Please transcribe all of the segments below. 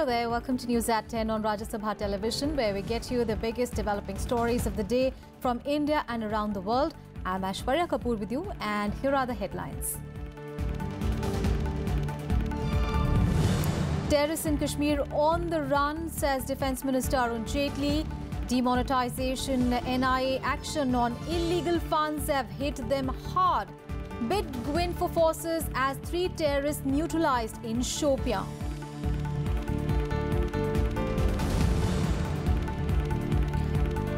Hello there, welcome to News at 10 on Rajya Sabha television, where we get you the biggest developing stories of the day from India and around the world. I'm Aishwarya Kapoor with you, and here are the headlines. Terrorists in Kashmir on the run, says Defence Minister Arun Jaitley. Demonetization, NIA action on illegal funds have hit them hard. Big win for forces as 3 terrorists neutralized in Shopian.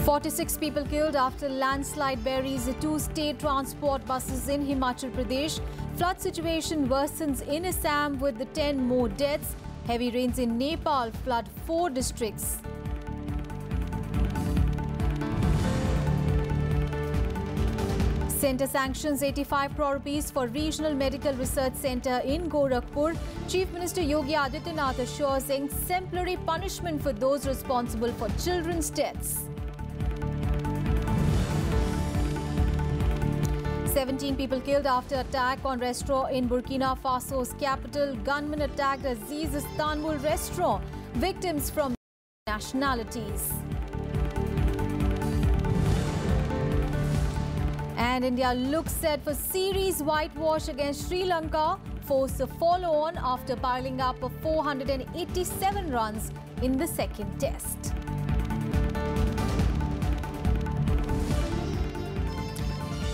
"46 people killed after landslide buries 2 state transport buses in Himachal Pradesh. Flood situation worsens in Assam with the 10 more deaths. Heavy rains in Nepal flood 4 districts. Centre sanctions 85 crore rupees for Regional Medical Research Centre in Gorkhas. Chief Minister Yogi Adityanath assures exemplary punishment for those responsible for children's deaths. 17 people killed after attack on restaurant in Burkina Faso's capital. Gunmen attacked Aziz Istanbul restaurant. Victims from nationalities. And India looks set for series whitewash against Sri Lanka. Force a follow-on after piling up 487 runs in the second test.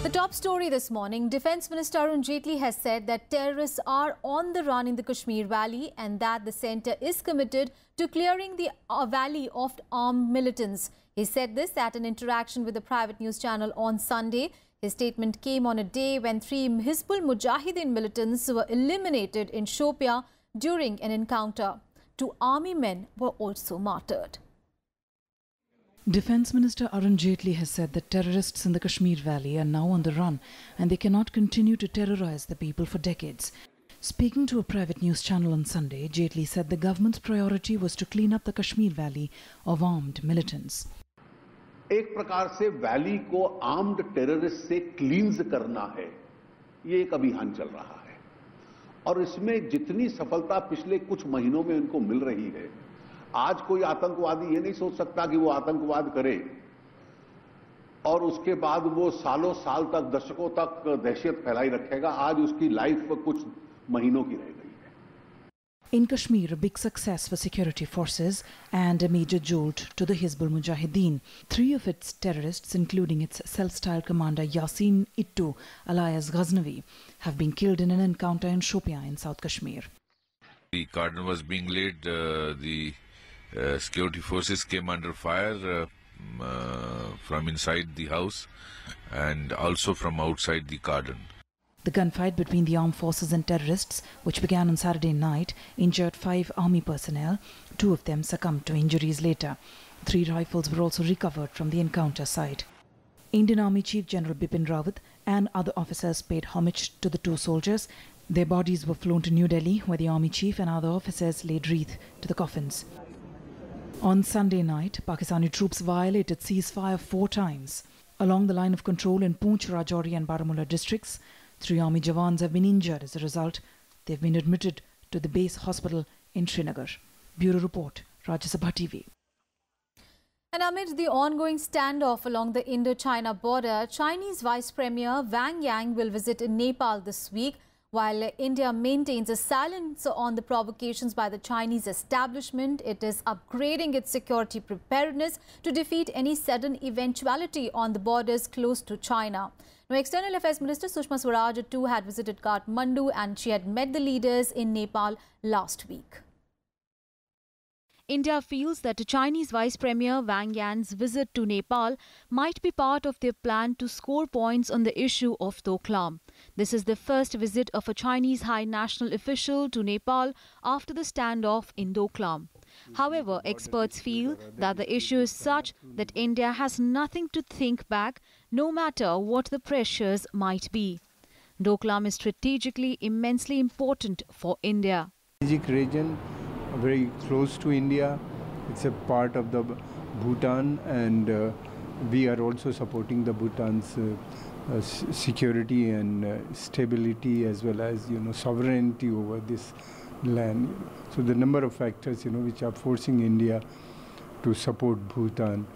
The top story this morning, Defence Minister Arun Jaitley has said that terrorists are on the run in the Kashmir Valley and that the centre is committed to clearing the valley of armed militants. He said this at an interaction with a private news channel on Sunday. His statement came on a day when 3 Hizbul Mujahideen militants were eliminated in Shopian during an encounter. 2 army men were also martyred. Defence Minister Arun Jaitley has said that terrorists in the Kashmir Valley are now on the run and they cannot continue to terrorise the people for decades. Speaking to a private news channel on Sunday, Jaitley said the government's priority was to clean up the Kashmir Valley of armed militants. एक प्रकार से valley को armed terrorist से क्लींस करना है, ये एक अभियान चल रहा है और इसमें जितनी सफलता पिछले कुछ महीनों में उनको मिल रही है, आज कोई आतंकवादी ये नहीं सोच सकता कि वो आतंकवाद करे और उसके बाद वो सालों साल तक, दशकों तक दहशत फैलाई रखेगा। आज उसकी लाइफ कुछ महीनों की रह गई है। In Kashmir, a big success for security forces and a major jolt to the Hizbul Mujahideen. 3 of its terrorists, including its self-styled commander Yasin Ittu, alias Ghaznavi, have been killed in an encounter in Shopian in South Kashmir. The cordon was being laid. The security forces came under fire from inside the house and also from outside the cordon. The gunfight between the armed forces and terrorists, which began on Saturday night, injured 5 army personnel. 2 of them succumbed to injuries later. 3 rifles were also recovered from the encounter site. Indian Army Chief General Bipin Rawat and other officers paid homage to the 2 soldiers. Their bodies were flown to New Delhi, where the Army Chief and other officers laid wreath to the coffins. On Sunday night, Pakistani troops violated ceasefire 4 times. Along the line of control in Poonch, Rajouri and Baramulla districts, 3 army jawans have been injured. As a result, they have been admitted to the base hospital in Srinagar. Bureau Report, Rajya Sabha TV. And amid the ongoing standoff along the Indo-China border, Chinese Vice Premier Wang Yang will visit Nepal this week. While India maintains a silence on the provocations by the Chinese establishment, it is upgrading its security preparedness to defeat any sudden eventuality on the borders close to China. Now, External Affairs Minister Sushma Swaraj too had visited Kathmandu and she had met the leaders in Nepal last week. India feels that Chinese Vice Premier Wang Yan's visit to Nepal might be part of their plan to score points on the issue of Doklam. This is the first visit of a Chinese high national official to Nepal after the standoff in Doklam. However, experts feel that the issue is such that India has nothing to think back, no matter what the pressures might be. Doklam is strategically immensely important for India. Strategic region, very close to India. It's a part of the Bhutan, and we are also supporting the Bhutan's security and stability, as well as sovereignty over this land. So the number of factors, which are forcing India to support Bhutan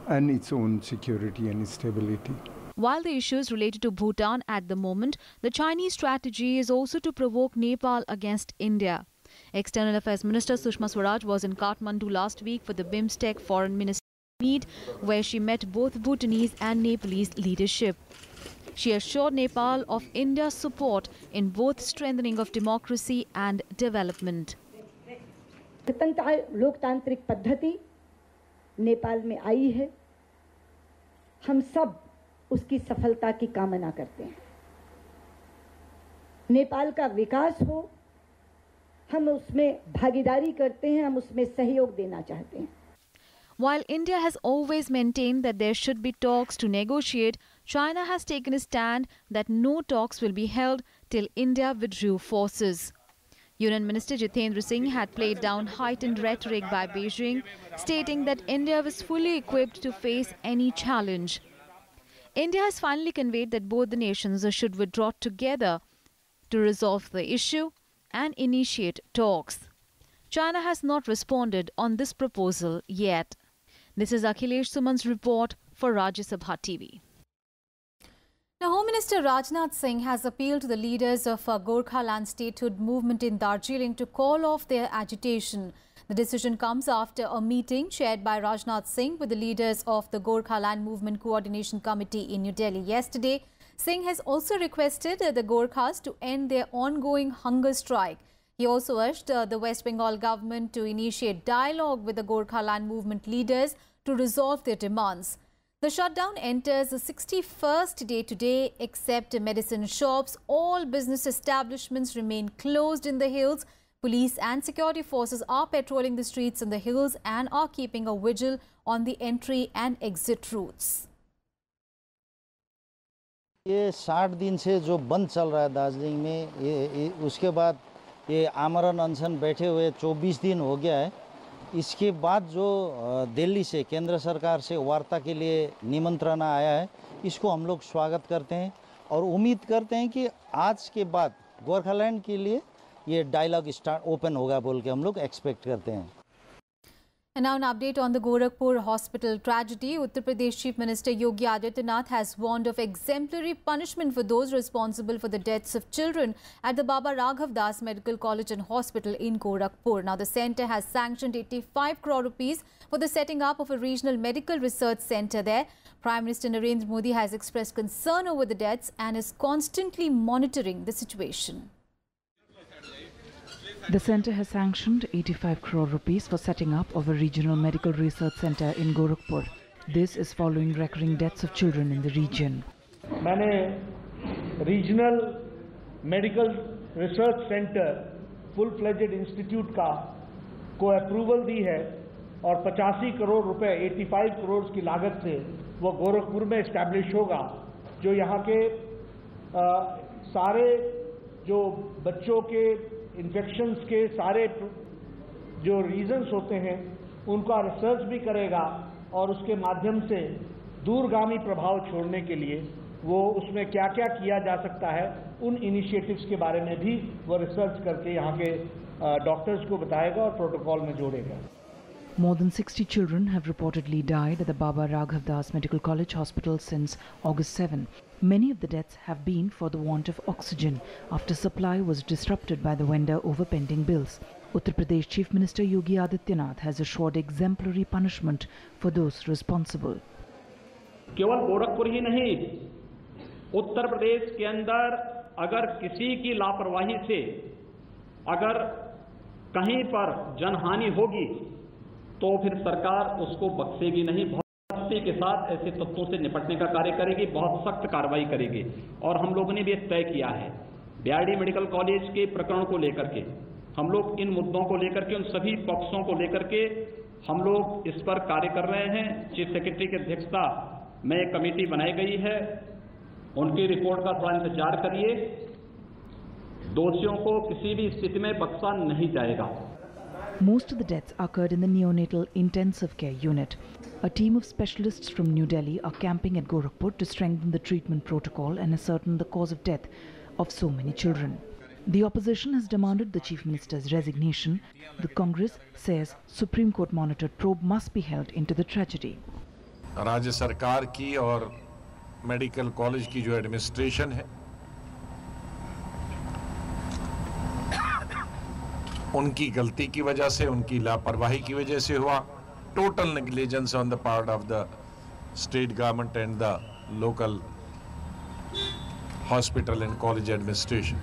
and its own security and stability. While the issues related to Bhutan at the moment, the Chinese strategy is also to provoke Nepal against India. External Affairs Minister Sushma Swaraj was in Kathmandu last week for the BIMSTEC Foreign Minister meet, where she met both Bhutanese and Nepalese leadership. She assured Nepal of India's support in both strengthening of democracy and development. लोकतांत्रिक पद्धति नेपाल में आई है, हम सब उसकी सफलता की कामना करते हैं। नेपाल का विकास हो, हम उसमें भागीदारी करते हैं, हम उसमें सहयोग देना चाहते हैं। While India has always maintained that there should be talks to negotiate, China has taken a stand that no talks will be held till India withdrew forces. Union Minister Jitendra Singh had played down heightened rhetoric by Beijing, stating that India was fully equipped to face any challenge. India has finally conveyed that both the nations should withdraw together to resolve the issue and initiate talks. China has not responded on this proposal yet. This is Akhilesh Suman's report for Rajya Sabha TV. Now, Home Minister Rajnath Singh has appealed to the leaders of Gorkhaland statehood movement in Darjeeling to call off their agitation. The decision comes after a meeting chaired by Rajnath Singh with the leaders of the Gorkhaland Movement Coordination Committee in New Delhi yesterday. Singh has also requested the Gorkhas to end their ongoing hunger strike. He also urged the West Bengal government to initiate dialogue with the Gorkhaland movement leaders to resolve their demands. The shutdown enters the 61st day today, except medicine shops. All business establishments remain closed in the hills. Police and security forces are patrolling the streets in the hills and are keeping a vigil on the entry and exit routes. ये 60 दिन से जो बंद चल रहा है दार्जिलिंग में, उसके बाद ये आमरण अनशन बैठे हुए 24 दिन हो गया है। इसके बाद जो दिल्ली से केंद्र सरकार से वार्ता के लिए निमंत्रण आया है, इसको हम लोग स्वागत करते हैं और उम्मीद करते हैं कि आज के बाद गोरखालैंड के लिए ये डायलॉग ओपन होगा बोल के हम लोग एक्सपेक्ट करते हैं। And now an update on the Gorakhpur hospital tragedy. Uttar Pradesh Chief Minister Yogi Adityanath has warned of exemplary punishment for those responsible for the deaths of children at the Baba Raghav Das Medical College and Hospital in Gorakhpur. Now the centre has sanctioned 85 crore rupees for the setting up of a regional medical research centre there. Prime Minister Narendra Modi has expressed concern over the deaths and is constantly monitoring the situation. The centre has sanctioned 85 crore rupees for setting up of a regional medical research centre in Gorakhpur. This is following recurring deaths of children in the region. मैंने regional medical research centre full fledged institute को approval दी है और 85 करोड़ रुपए 85 करोड़ की लागत से वो गोरखपुर में इस्टेब्लिश होगा, जो यहाँ के सारे जो बच्चों के इन्फेक्शंस के सारे जो रीजंस होते हैं उनका रिसर्च भी करेगा और उसके माध्यम से दूरगामी प्रभाव छोड़ने के लिए वो उसमें क्या क्या किया जा सकता है उन इनिशिएटिव्स के बारे में भी वो रिसर्च करके यहाँ के डॉक्टर्स को बताएगा और प्रोटोकॉल में जोड़ेगा. More than 60 children have reportedly died at the Baba Raghav Das Medical College Hospital since August 7. Many of the deaths have been for the want of oxygen after supply was disrupted by the vendor over pending bills. Uttar Pradesh Chief Minister Yogi Adityanath has assured exemplary punishment for those responsible. केवल गोरखपुर ही नहीं, उत्तर प्रदेश के अंदर अगर किसी की लापरवाही से अगर कहीं पर जनहानि होगी तो फिर सरकार उसको बख्शेगी नहीं, बहुत सख्ती के साथ ऐसे तत्वों से निपटने का कार्य करेगी, बहुत सख्त कार्रवाई करेगी. और हम लोगों ने भी तय किया है बीआरडी मेडिकल कॉलेज के प्रकरण को लेकर के, हम लोग इन मुद्दों को लेकर के, उन सभी पक्षों को लेकर के हम लोग इस पर कार्य कर रहे हैं. चीफ सेक्रेटरी की अध्यक्षता में एक कमेटी बनाई गई है, उनकी रिपोर्ट का थोड़ा इंतजार करिए. दोषियों को किसी भी स्थिति में बख्शा नहीं जाएगा. Most of the deaths occurred in the neonatal intensive care unit. A team of specialists from New Delhi are camping at Gorakhpur to strengthen the treatment protocol and ascertain the cause of death of so many children. The opposition has demanded the Chief Minister's resignation. The Congress says Supreme Court monitored probe must be held into the tragedy. राज्य सरकार की और medical college की जो administration है उनकी गलती की वजह से, उनकी लापरवाही की वजह से हुआ. Total negligence on the part of the state government and the local hospital and college administration.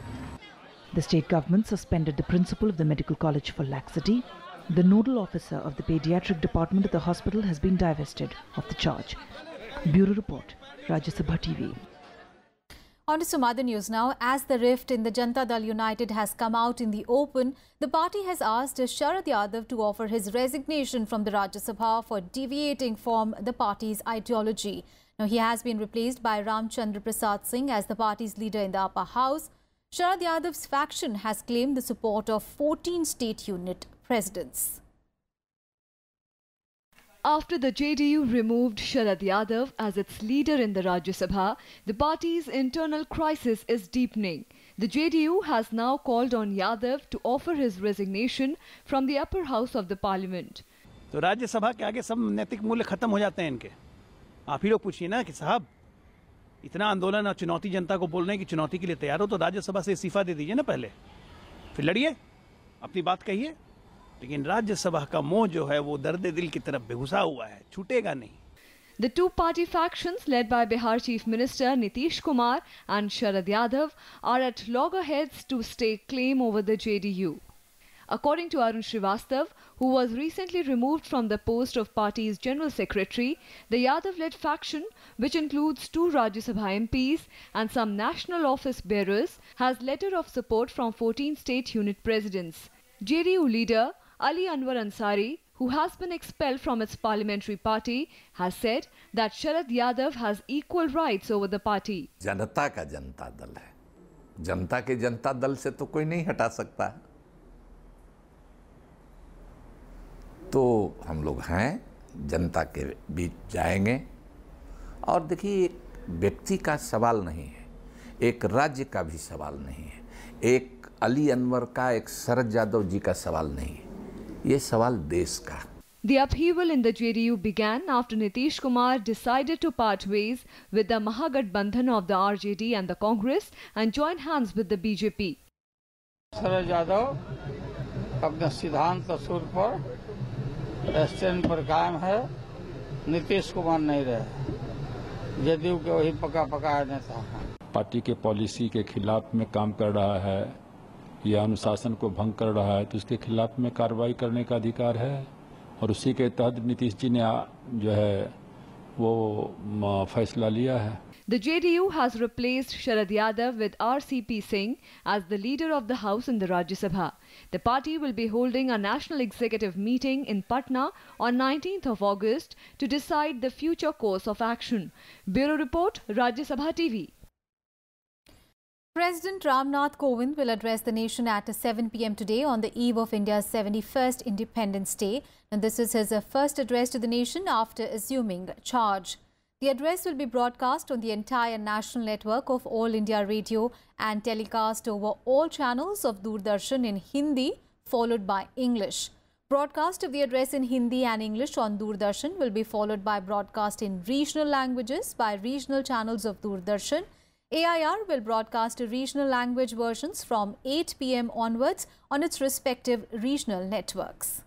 The state government suspended the principal of the medical college for laxity. The nodal officer of the pediatric department at the hospital has been divested of the charge. Bureau Report, Rajya Sabha TV. On to some other news now. As the rift in the Janata Dal United has come out in the open, the party has asked Sharad Yadav to offer his resignation from the Rajya Sabha for deviating from the party's ideology. Now, he has been replaced by Ram Nath Singh as the party's leader in the upper house. Sharad Yadav's faction has claimed the support of 14 state unit presidents. After the JDU removed Sharad Yadav as its leader in the Rajya Sabha, the party's internal crisis is deepening. The JDU has now called on Yadav to offer his resignation from the upper house of the parliament. तो राज्य सभा के आगे सब नैतिक मूल्य खत्म हो जाते हैं इनके. आप ही लोग पूछिए ना कि साहब इतना आंदोलन और चुनौती जनता को बोलने की चुनौती के लिए तैयार हो तो राज्य सभा से इस्तीफा दे दीजिए ना पहले, फिर लड़िए, अपनी बात कहिए. लेकिन राज्यसभा का मोह जो है वो दर्द दिल की तरफ बेघुसा हुआ है, छूटेगा नहीं. The two party factions led by Bihar Chief Minister Nitish Kumar and Sharad Yadav are at loggerheads to stake claim over the JDU. According to Arun Srivastav, who was recently removed from the post of party's General Secretary, the Yadav-led faction, which includes 2 Rajya Sabha MPs and some national office bearers, has letter of support from 14 state unit presidents. JDU leader Ali Anwar Ansari, who has been expelled from its parliamentary party, has said that Sharad Yadav has equal rights over the party. जनता का जनता दल है, जनता के जनता दल से तो कोई नहीं हटा सकता. तो हम लोग हैं, जनता के बीच जाएंगे. और देखिए, एक व्यक्ति का सवाल नहीं है, एक राज्य का भी सवाल नहीं है, एक अली अनवर का, एक शरद यादव जी का सवाल नहीं है, ये सवाल देश का. The upheaval in the JDU began after Nitish Kumar decided to part ways with the Mahagathbandhan of the RJD and the Congress and join hands with the BJP. Sharad Yadav अपने सिद्धांत असूल पर स्टैंड पर कायम है. नीतीश कुमार नहीं रहे, जदयू के वही पका नेता है. पार्टी के पॉलिसी के खिलाफ में काम कर रहा है या अनुशासन को भंग कर रहा है तो उसके खिलाफ में कार्रवाई करने का अधिकार है. और उसी के तहत नीतीश जी ने जो है वो फैसला लिया है. The JDU has replaced Sharad Yadav with RCP Singh as the leader of the house in the Rajya Sabha. The party will be holding a national executive meeting in Patna on 19th of August to decide the future course of action. Bureau Report, Rajya Sabha TV. President Ram Nath Kovind will address the nation at 7 p.m. today on the eve of India's 71st Independence Day. And this is his first address to the nation after assuming charge. The address will be broadcast on the entire national network of All India Radio and telecast over all channels of Doordarshan in Hindi, followed by English. Broadcast of the address in Hindi and English on Doordarshan will be followed by broadcast in regional languages by regional channels of Doordarshan. AIR will broadcast regional language versions from 8 p.m. onwards on its respective regional networks.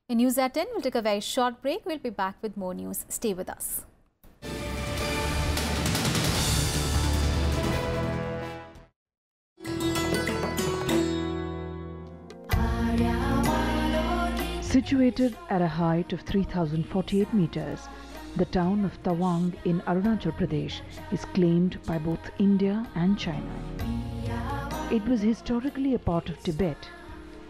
In News at 10, we'll take a very short break. We'll be back with more news. Stay with us. Situated at a height of 3,048 meters, the town of Tawang in Arunachal Pradesh is claimed by both India and China. It was historically a part of Tibet,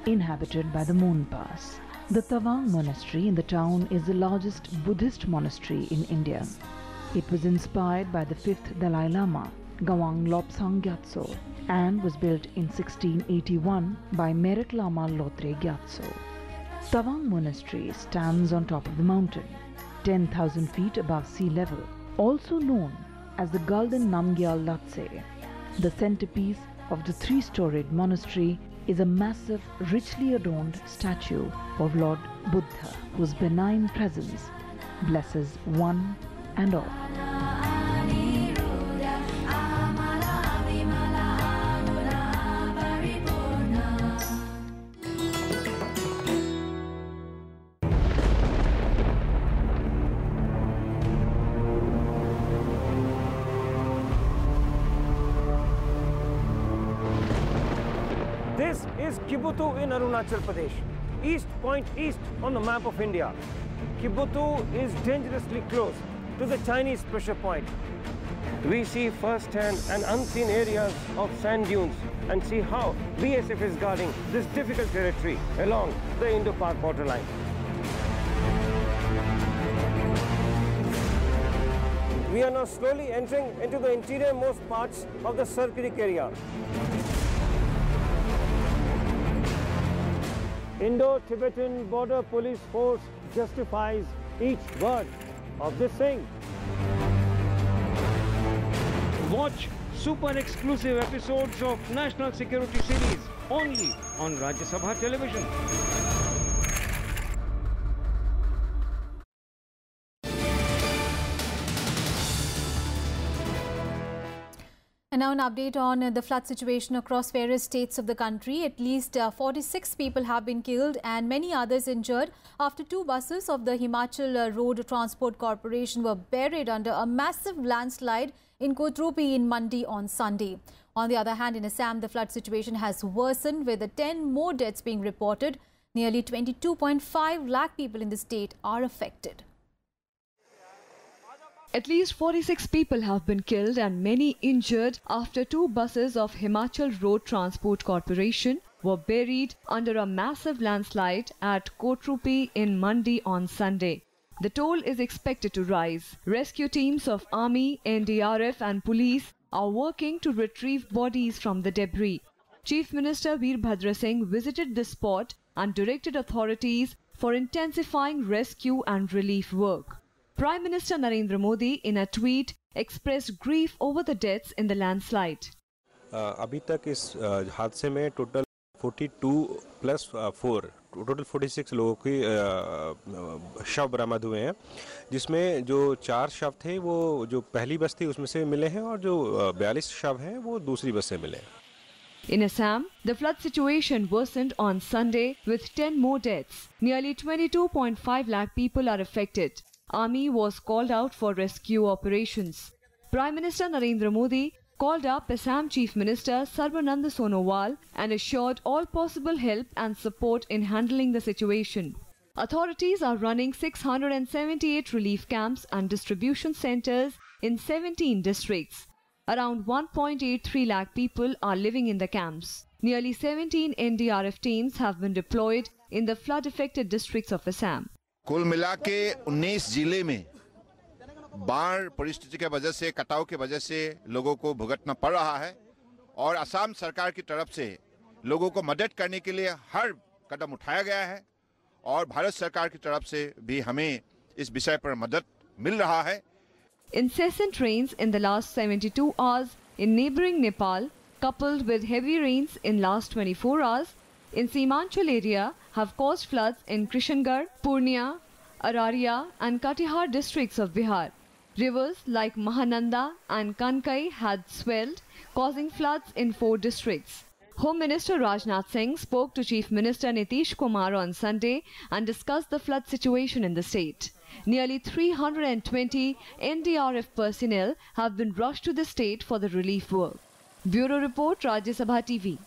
inhabited by the Monpas. The Tawang monastery in the town is the largest Buddhist monastery in India. It was inspired by the 5th Dalai Lama, Gawang Lobsang Gyatso, and was built in 1681 by Merit Lama Lotre Gyatso. Tawang monastery stands on top of the mountain, 10,000 feet above sea level, also known as the Golden Namgyal Lhotse. The centerpiece of the 3-storied monastery is a massive, richly adorned statue of Lord Buddha, whose benign presence blesses one and all. This is Kibutu in Arunachal Pradesh, East Point East on the map of India. Kibutu is dangerously close to the Chinese pressure point. We see first-hand and unseen areas of sand dunes and see how BSF is guarding this difficult territory along the Indo-Pak borderline. We are now slowly entering into the interior-most parts of the Sarkirik area. Indo-Tibetan Border Police Force justifies each word of this saying. Watch super exclusive episodes of National Security Series only on Rajya Sabha television. And now an update on the flood situation across various states of the country. At least 46 people have been killed and many others injured after 2 buses of the Himachal Road Transport Corporation were buried under a massive landslide in Kotropi in Mandi on Sunday. On the other hand, in Assam, the flood situation has worsened with 10 more deaths being reported. Nearly 22.5 lakh people in the state are affected. At least 46 people have been killed and many injured after 2 buses of Himachal Road Transport Corporation were buried under a massive landslide at Kotrupi in Mandi on Sunday. The toll is expected to rise. Rescue teams of Army, NDRF and police are working to retrieve bodies from the debris. Chief Minister Veerbhadra Singh visited the spot and directed authorities for intensifying rescue and relief work. Prime Minister Narendra Modi, in a tweet, expressed grief over the deaths in the landslide. अभी तक इस हादसे में total 42 plus 4 total 46 लोगों की शव बरामद हुए हैं, जिसमें जो 4 शव थे वो जो पहली बस थी उसमें से मिले हैं और जो 42 शव हैं वो दूसरी बस से मिले हैं. In Assam, the flood situation worsened on Sunday with 10 more deaths. Nearly 22.5 lakh people are affected. Army was called out for rescue operations. Prime Minister Narendra Modi called up Assam Chief Minister Sarbanand Sonowal and assured all possible help and support in handling the situation. Authorities are running 678 relief camps and distribution centers in 17 districts. Around 1.83 lakh people are living in the camps. Nearly 17 NDRF teams have been deployed in the flood-affected districts of Assam. कुल मिला के 19 जिले में बाढ़ परिस्थिति के वजह से, कटाव के वजह से लोगों को भुगतना पड़ रहा है और असम सरकार की तरफ से लोगों को मदद करने के लिए हर कदम उठाया गया है और भारत सरकार की तरफ से भी हमें इस विषय पर मदद मिल रहा है. Incessant rains in the last 72 hours in neighboring Nepal, coupled with heavy rains in last 24 hours in Simanchal area, have caused floods in Kishangarh, Purnia, Araria and Katihar districts of Bihar. Rivers like Mahananda and Kankai had swelled, causing floods in 4 districts. Home Minister Rajnath Singh spoke to Chief Minister Nitish Kumar on Sunday and discussed the flood situation in the state. Nearly 320 NDRF personnel have been rushed to the state for the relief work. Bureau Report, Rajya Sabha TV.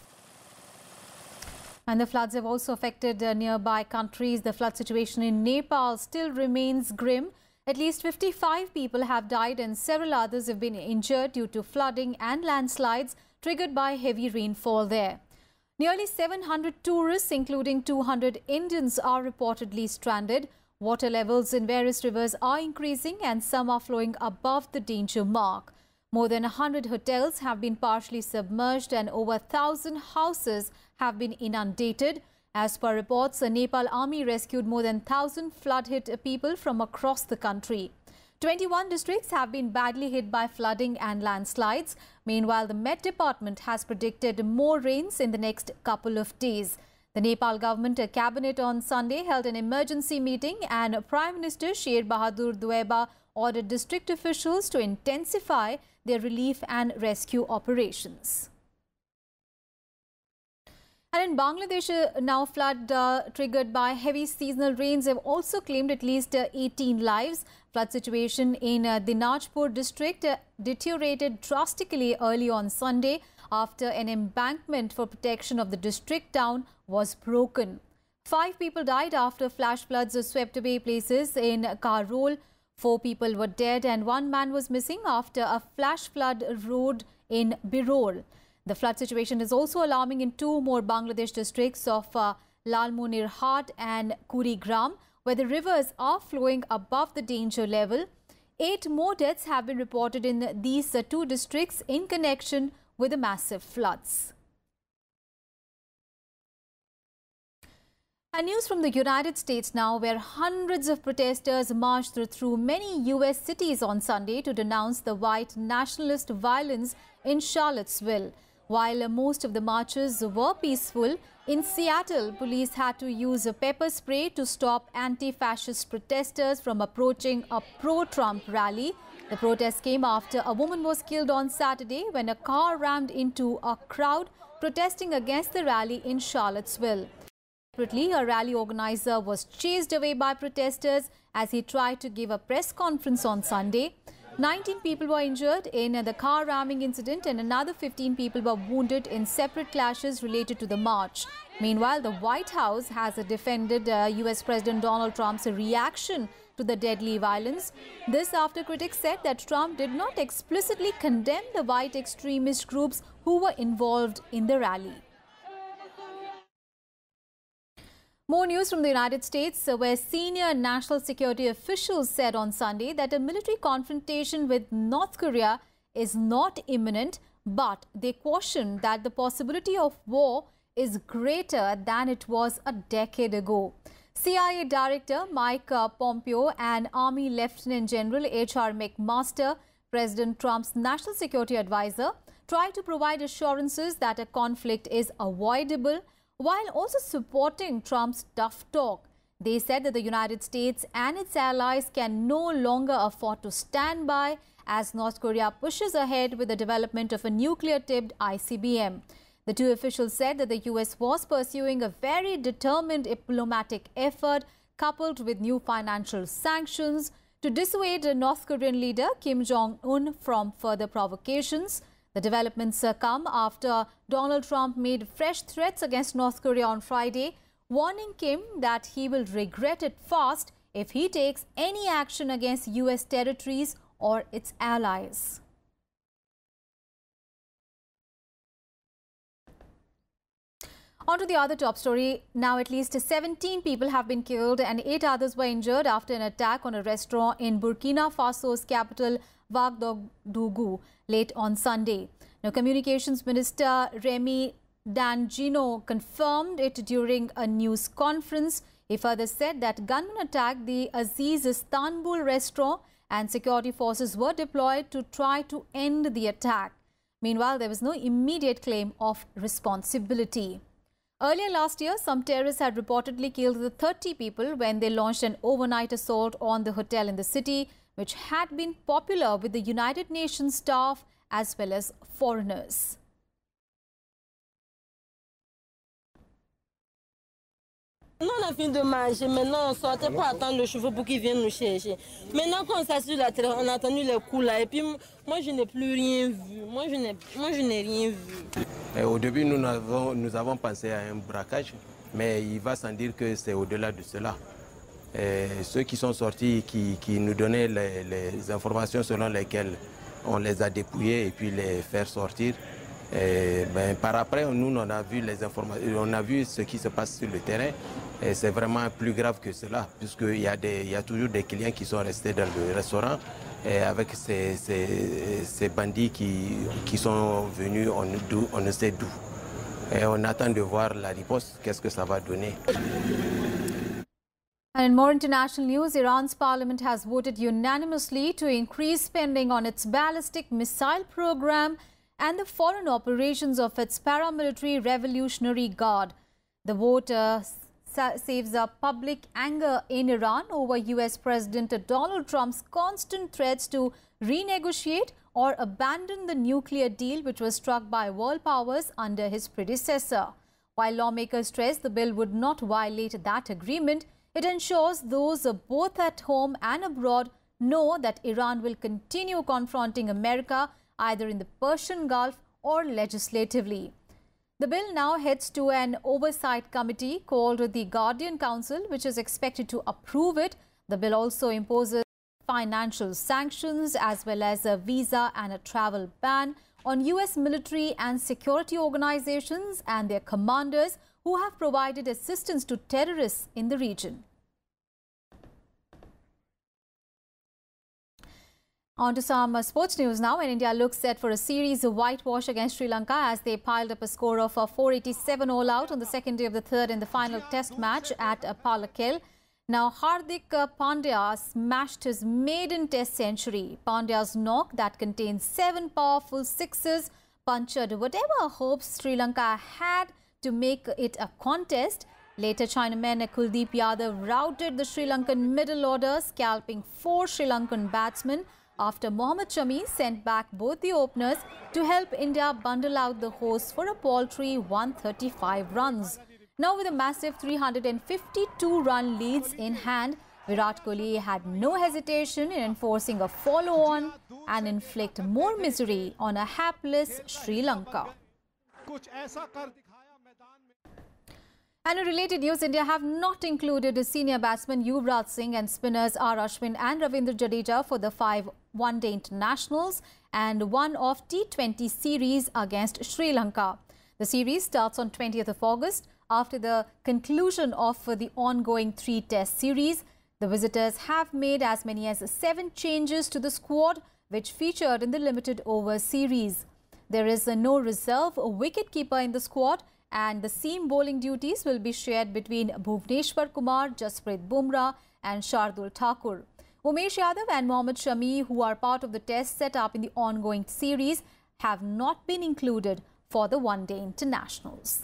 And the floods have also affected nearby countries. The flood situation in Nepal still remains grim. At least 55 people have died and several others have been injured due to flooding and landslides triggered by heavy rainfall there. Nearly 700 tourists, including 200 Indians, are reportedly stranded. Water levels in various rivers are increasing and some are flowing above the danger mark. More than 100 hotels have been partially submerged and over 1,000 houses have been inundated. As per reports, the Nepal army rescued more than 1,000 flood-hit people from across the country. 21 districts have been badly hit by flooding and landslides. Meanwhile, the Met Department has predicted more rains in the next couple of days. The Nepal government cabinet on Sunday held an emergency meeting and Prime Minister Sher Bahadur Deuba ordered district officials to intensify their relief and rescue operations. And in Bangladesh, now flood triggered by heavy seasonal rains have also claimed at least 18 lives. Flood situation in Dinajpur district deteriorated drastically early on Sunday after an embankment for protection of the district town was broken. 5 people died after flash floods swept away places in Karol. 4 people were dead and 1 man was missing after a flash flood road in Birol. The flood situation is also alarming in 2 more Bangladesh districts of Lalmonirhat and Kurigram, where the rivers are flowing above the danger level. 8 more deaths have been reported in these 2 districts in connection with the massive floods. And news from the United States now, where hundreds of protesters marched through many U.S. cities on Sunday to denounce the white nationalist violence in Charlottesville. While most of the marches were peaceful, in Seattle, police had to use a pepper spray to stop anti-fascist protesters from approaching a pro-Trump rally. The protest came after a woman was killed on Saturday when a car rammed into a crowd protesting against the rally in Charlottesville. Separately, a rally organizer was chased away by protesters as he tried to give a press conference on Sunday. 19 people were injured in the car ramming incident and another 15 people were wounded in separate clashes related to the march. Meanwhile, the White House has defended US President Donald Trump's reaction to the deadly violence. This after critics said that Trump did not explicitly condemn the white extremist groups who were involved in the rally. More news from the United States, where senior national security officials said on Sunday that a military confrontation with North Korea is not imminent, but they cautioned that the possibility of war is greater than it was a decade ago. CIA Director Mike Pompeo and Army Lieutenant General H.R. McMaster, President Trump's national security advisor, tried to provide assurances that a conflict is avoidable, while also supporting Trump's tough talk. They said that the United States and its allies can no longer afford to stand by as North Korea pushes ahead with the development of a nuclear-tipped ICBM. The 2 officials said that the US was pursuing a very determined diplomatic effort coupled with new financial sanctions to dissuade North Korean leader Kim Jong-un from further provocations. The developments come after Donald Trump made fresh threats against North Korea on Friday, warning Kim that he will regret it fast if he takes any action against US territories or its allies. On to the other top story. Now at least 17 people have been killed and 8 others were injured after an attack on a restaurant in Burkina Faso's capital Ouagadougou late on Sunday. Now, Communications Minister Remy Dangino confirmed it during a news conference. He further said that gunmen attacked the Aziz Istanbul restaurant and security forces were deployed to try to end the attack. Meanwhile, there was no immediate claim of responsibility. Earlier last year, some terrorists had reportedly killed 30 people when they launched an overnight assault on the hotel in the city, which had been popular with the United Nations staff as well as foreigners. On a fini de manger, maintenant on sortait pour attendre le chauffeur pour qu'il vienne nous chercher. Maintenant quand on s'assied sur la terre, on a entendu les coups là et puis moi je n'ai plus rien vu. Moi je n'ai rien vu. Et au début nous avons pensé à un braquage, mais il va sans dire que c'est au-delà de cela. Et ceux qui sont sortis, qui nous donnaient les informations selon lesquelles on les a dépouillés et puis les faire sortir. Et par après, nous on a vu les informations, on a vu ce qui se passe sur le terrain. Et c'est vraiment plus grave que cela, puisqu'il y a toujours des clients qui sont restés dans le restaurant et avec ces bandits qui sont venus, on ne sait d'où. Et on attend de voir la riposte, qu'est-ce que ça va donner. And And in more international news, Iran's parliament has voted unanimously to increase spending on its ballistic missile program and the foreign operations of its paramilitary Revolutionary Guard. The vote saves up public anger in Iran over US President Donald Trump's constant threats to renegotiate or abandon the nuclear deal which was struck by world powers under his predecessor. While lawmakers stress the bill would not violate that agreement, it ensures those both at home and abroad know that Iran will continue confronting America either in the Persian Gulf or legislatively. The bill now heads to an oversight committee called the Guardian Council, which is expected to approve it. The bill also imposes financial sanctions as well as a visa and a travel ban on US military and security organizations and their commanders who have provided assistance to terrorists in the region. On to some sports news now. And India looks set for a series of whitewash against Sri Lanka as they piled up a score of 487 all out on the second day of the third in the final test match at Palakkad. Now, Hardik Pandya smashed his maiden test century. Pandya's knock that contains 7 powerful sixes punctured whatever hopes Sri Lanka had to make it a contest. Later, Chinaman Kuldeep Yadav routed the Sri Lankan middle order, scalping 4 Sri Lankan batsmen after Mohammad Shami sent back both the openers to help India bundle out the hosts for a paltry 135 runs. Now with a massive 352-run leads in hand, Virat Kohli had no hesitation in enforcing a follow-on and inflict more misery on a hapless Sri Lanka. And in related news, India have not included senior batsman Yuvraj Singh and spinners R. Ashwin and Ravindra Jadeja for the 5 one-day internationals and one of T20 series against Sri Lanka. The series starts on 20th of August after the conclusion of the ongoing 3-test series. The visitors have made as many as 7 changes to the squad which featured in the limited over series. There is no reserve wicketkeeper in the squad, and the seam bowling duties will be shared between Bhuvneshwar Kumar, Jasprit Bumrah and Shardul Thakur. Umesh Yadav and Mohammad Shami, who are part of the test set up in the ongoing series, have not been included for the one-day internationals.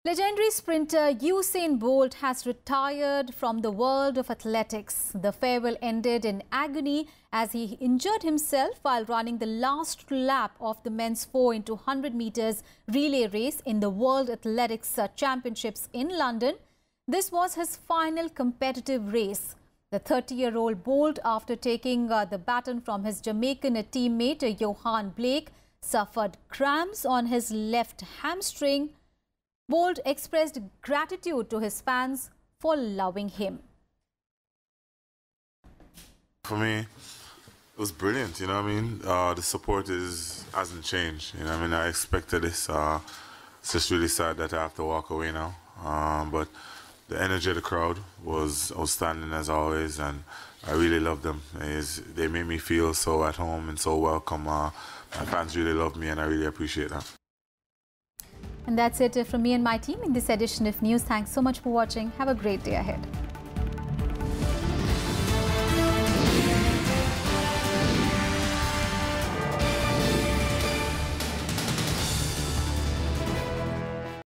Legendary sprinter Usain Bolt has retired from the world of athletics. The farewell ended in agony as he injured himself while running the last lap of the men's 4 into 100 meters relay race in the World Athletics Championships in London. This was his final competitive race. The 30-year-old Bolt, after taking the baton from his Jamaican teammate Johan Blake, suffered cramps on his left hamstring. Bolt expressed gratitude to his fans for loving him. For me, it was brilliant, you know what I mean? The support hasn't changed, you know what I mean? I expected this. It's just really sad that I have to walk away now. But the energy of the crowd was outstanding as always, and I really love them. They made me feel so at home and so welcome. My fans really love me, and I really appreciate that. And that's it from me and my team in this edition of News. Thanks so much for watching. Have a great day ahead.